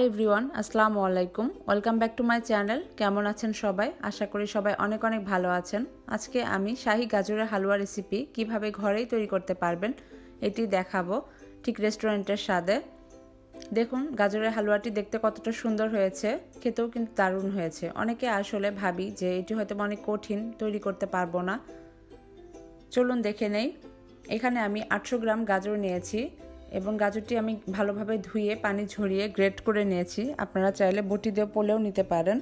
Everyone, আসসালামু আলাইকুম। Welcome back to my channel. কেমন আছেন সবাই? আশা করি সবাই অনেক অনেক ভালো আছেন। আজকে আমি শাহী গাজরের হালুয়া রেসিপি কিভাবে ঘরেই তৈরি করতে পারবেন এটি দেখাবো, ঠিক রেস্টুরেন্টের স্বাদে। দেখুন গাজরের হালুয়াটি দেখতে কতটা সুন্দর হয়েছে, খেতেও কিন্তু দারুণ হয়েছে। অনেকে আসলে ভাবি যে এটি হয়তো অনেক কঠিন, তৈরি করতে পারবো না। চলুন দেখে নেই। এখানে আমি 800 গ্রাম গাজর নিয়েছি এবং গাজরটি আমি ভালোভাবে ধুয়ে পানি ঝরিয়ে গ্রেট করে নিয়েছি। আপনারা চাইলে বটি দিয়ে পলেও নিতে পারেন।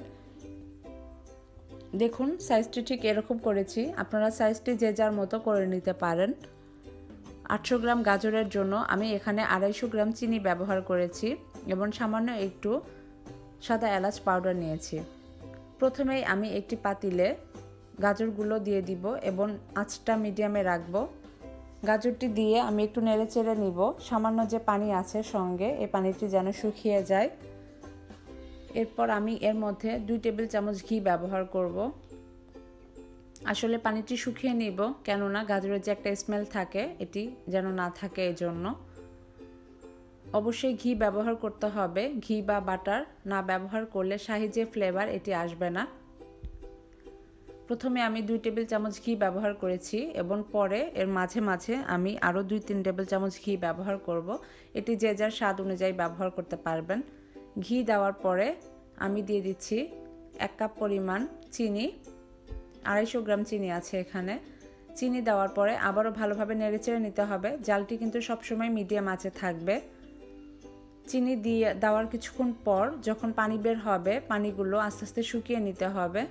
দেখুন সাইজটি ঠিক এরকম করেছি, আপনারা সাইজটি যে যার মতো করে নিতে পারেন। 800 গ্রাম গাজরের জন্য আমি এখানে 250 গ্রাম চিনি ব্যবহার করেছি এবং সামান্য একটু সাদা এলাচ পাউডার নিয়েছি। প্রথমেই আমি একটি পাতিলে গাজরগুলো দিয়ে দিব এবং আঁচটা মিডিয়ামে রাখবো। গাজরটি দিয়ে আমি একটু নেড়ে চেড়ে নিব। সামান্য যে পানি আছে সঙ্গে, এই পানিটি যেন শুকিয়ে যায়। এরপর আমি এর মধ্যে 2 টেবিল চামচ ঘি ব্যবহার করব। আসলে পানিটি শুকিয়ে নিব, কেননা গাজরের যে একটা স্মেল থাকে এটি যেন না থাকে, এই জন্য অবশ্যই ঘি ব্যবহার করতে হবে। ঘি বা বাটার না ব্যবহার করলে শাহী যে ফ্লেভার এটি আসবে না। প্রথমে আমি 2 টেবিল চামচ ঘি ব্যবহার করেছি এবং পরে এর মাঝে মাঝে আমি আরও 2-3 টেবিল চামচ ঘি ব্যবহার করব। এটি যে যার স্বাদ অনুযায়ী ব্যবহার করতে পারবেন। ঘি দেওয়ার পরে আমি দিয়ে দিচ্ছি 1 কাপ পরিমাণ চিনি। 250 গ্রাম চিনি আছে এখানে। চিনি দেওয়ার পরে আবারও ভালোভাবে নেড়েচেড়ে নিতে হবে। জালটি কিন্তু সবসময় মিডিয়াম আঁচে থাকবে। চিনি দিয়ে দেওয়ার কিছুক্ষণ পর যখন পানি বের হবে, পানিগুলো আস্তে আস্তে শুকিয়ে নিতে হবে।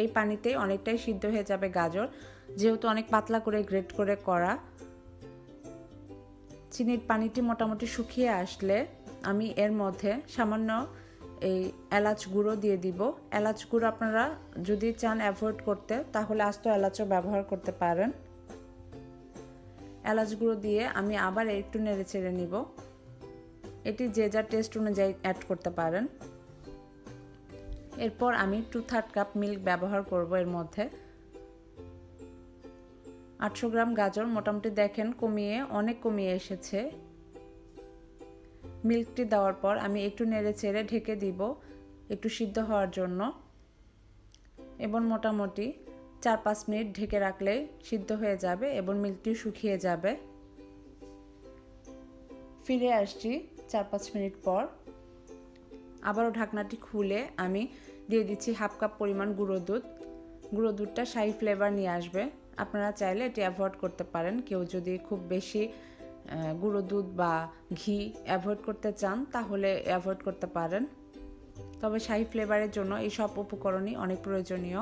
এই পানিতেই অনেকটাই সিদ্ধ হয়ে যাবে গাজর, যেহেতু অনেক পাতলা করে গ্রেট করে করা। চিনির পানিটি মোটামুটি শুকিয়ে আসলে আমি এর মধ্যে সামান্য এই এলাচ গুঁড়ো দিয়ে দিব। এলাচ গুঁড়ো আপনারা যদি চান অ্যাভয়েড করতে, তাহলে আস্ত এলাচও ব্যবহার করতে পারেন। এলাচ গুঁড়ো দিয়ে আমি আবার একটু নেড়ে চেড়ে নিব। এটি যে যার টেস্ট অনুযায়ী অ্যাড করতে পারেন। এরপর আমি 2/3 কাপ মিল্ক ব্যবহার করব এর মধ্যে। 800 গ্রাম গাজর মোটামুটি দেখেন অনেক কমিয়ে এসেছে। মিল্কটি দেওয়ার পর আমি একটু নেড়ে চেড়ে ঢেকে দিব একটু সিদ্ধ হওয়ার জন্য, এবং মোটামুটি 4-5 মিনিট ঢেকে রাখলেই সিদ্ধ হয়ে যাবে এবং মিল্কটি শুকিয়ে যাবে। ফিরে আসছি 4-5 মিনিট পর। আবারও ঢাকনাটি খুলে আমি দিয়ে দিচ্ছি 1/2 কাপ পরিমাণ গুঁড়ো দুধ। গুঁড়ো দুধটা শাহী ফ্লেভার নিয়ে আসবে। আপনারা চাইলে এটি অ্যাভয়েড করতে পারেন। কেউ যদি খুব বেশি গুঁড়ো দুধ বা ঘি অ্যাভয়েড করতে চান তাহলে অ্যাভয়েড করতে পারেন। তবে শাহী ফ্লেভারের জন্য এই সব উপকরণই অনেক প্রয়োজনীয়।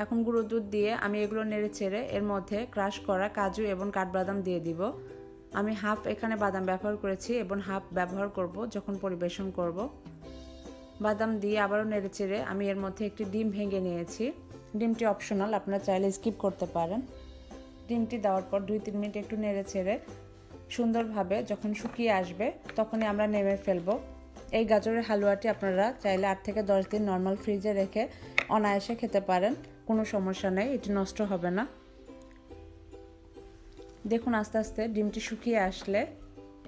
এখন গুঁড়ো দুধ দিয়ে আমি এগুলো নেড়ে চেড়ে এর মধ্যে ক্রাশ করা কাজু এবং কাঠবাদাম দিয়ে দিব। আমি হাফ এখানে বাদাম ব্যবহার করেছি এবং হাফ ব্যবহার করব যখন পরিবেশন করব। বাদাম দিয়ে আবারও নেড়ে চেড়ে আমি এর মধ্যে একটি ডিম ভেঙে নিয়েছি। ডিমটি অপশনাল, আপনারা চাইলে স্কিপ করতে পারেন। ডিমটি দেওয়ার পর 2-3 মিনিট একটু নেড়ে চেড়ে সুন্দরভাবে যখন শুকিয়ে আসবে তখনই আমরা নেমে ফেলব। এই গাজরের হালুয়াটি আপনারা চাইলে 8 থেকে 10 দিন নর্মাল ফ্রিজে রেখে অনায়াসে খেতে পারেন, কোনো সমস্যা নেই, এটি নষ্ট হবে না। দেখুন আস্তে আস্তে ডিমটি শুকিয়ে আসলে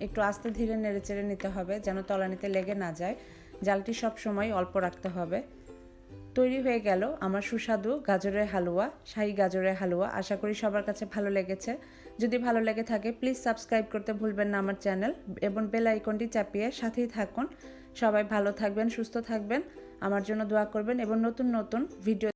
একটু আস্তে ধীরে নেড়ে চেড়ে নিতে হবে যেন তলানিতে লেগে না যায়। জালটি সব সময় অল্প রাখতে হবে। তৈরি হয়ে গেল আমার সুস্বাদু গাজরের হালুয়া, শাহী গাজরের হালুয়া। আশা করি সবার কাছে ভালো লেগেছে। যদি ভালো লেগে থাকে প্লিজ সাবস্ক্রাইব করতে ভুলবেন না আমার চ্যানেল, এবং বেল আইকনটি চাপিয়ে সাথেই থাকুন। সবাই ভালো থাকবেন, সুস্থ থাকবেন, আমার জন্য দোয়া করবেন এবং নতুন নতুন ভিডিও